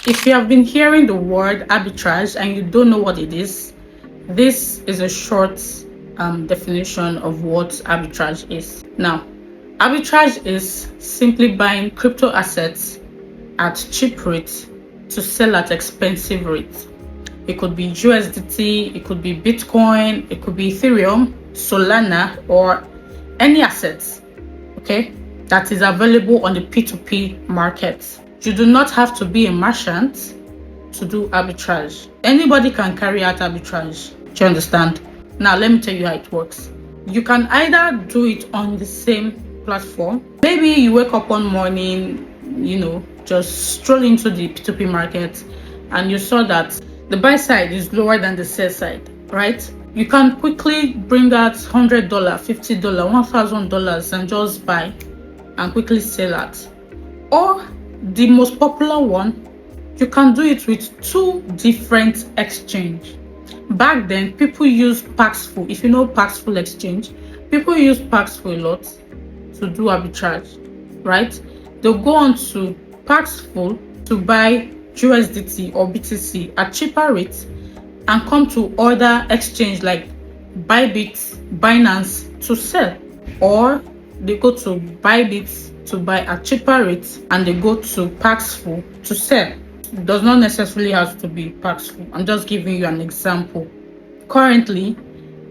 If you have been hearing the word arbitrage and you don't know what it is, this is a short definition of what arbitrage is. Now, arbitrage is simply buying crypto assets at cheap rates to sell at expensive rates. It could be USDT, it could be Bitcoin, it could be Ethereum, Solana, or any assets, okay, that is available on the P2P market. You do not have to be a merchant to do arbitrage. Anybody can carry out arbitrage. Do you understand? Now, let me tell you how it works. You can either do it on the same platform. Maybe you wake up one morning, just stroll into the P2P market and you saw that the buy side is lower than the sell side, right? You can quickly bring out $100, $50, $1,000 and just buy and quickly sell at. Or the most popular one, you can do it with two different exchanges. Back then, people used Paxful. If you know Paxful exchange, people use Paxful a lot to do arbitrage, right? They'll go on to Paxful to buy USDT or BTC at cheaper rates and come to other exchange like Bybit, Binance to sell. Or they go to Bybit to buy at cheaper rates and they go to Paxful to sell. It does not necessarily have to be Paxful. I'm just giving you an example. Currently,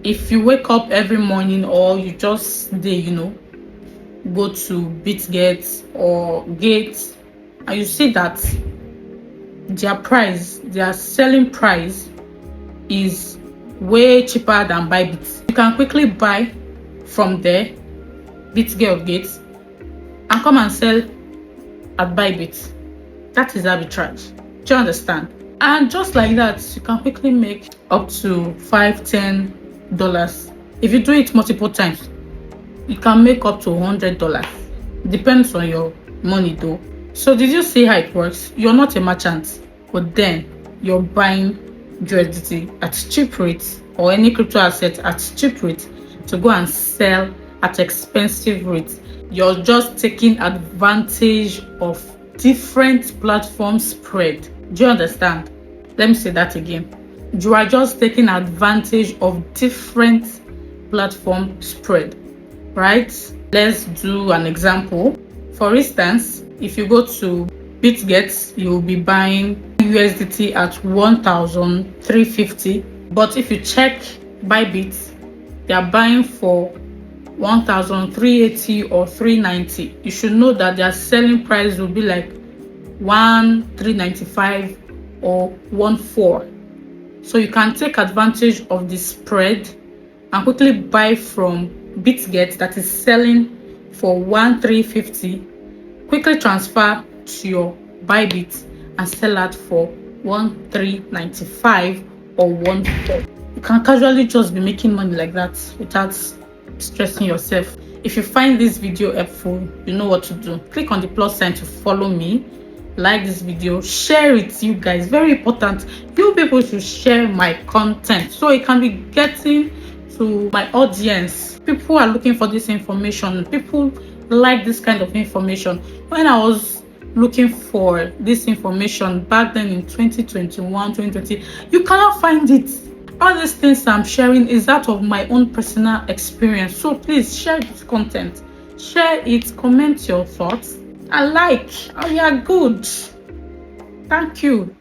if you wake up every morning or you just go to BitGet or Gate and you see that their selling price is way cheaper than Bybit, you can quickly buy from there, BitGet or Gate, and come and sell at Bybit. That is arbitrage. Do you understand? And just like that, you can quickly make up to $5-10. If you do it multiple times, you can make up to $100. Depends on your money though. So did you see how it works? You're not a merchant, but then you're buying USDT at cheap rates or any crypto asset at cheap rates to go and sell at expensive rates. You're just taking advantage of different platform spread. Do you understand? Let me say that again. You are just taking advantage of different platform spread, right? Let's do an example. For instance, if you go to BitGet, you'll be buying USDT at 1,350. But if you check Bybit, they are buying for 1,380 or 390. You should know that their selling price will be like 1,395 or 1,400. So you can take advantage of the spread and quickly buy from BitGet that is selling for 1,350. Quickly transfer to your Bybit and sell out for 1,395 or 1,400. You can casually just be making money like that without stressing yourself. If you find this video helpful, you know what to do. Click on the plus sign to follow me. Like this video, share it, you guys. Very important. You people should share my content so it can be getting to my audience. People are looking for this information. People like this kind of information. When I was looking for this information back then in 2021, 2020, you cannot find it. All these things I'm sharing is that of my own personal experience. So please share this content. Share it, comment your thoughts. I like. Oh, yeah, good. Thank you.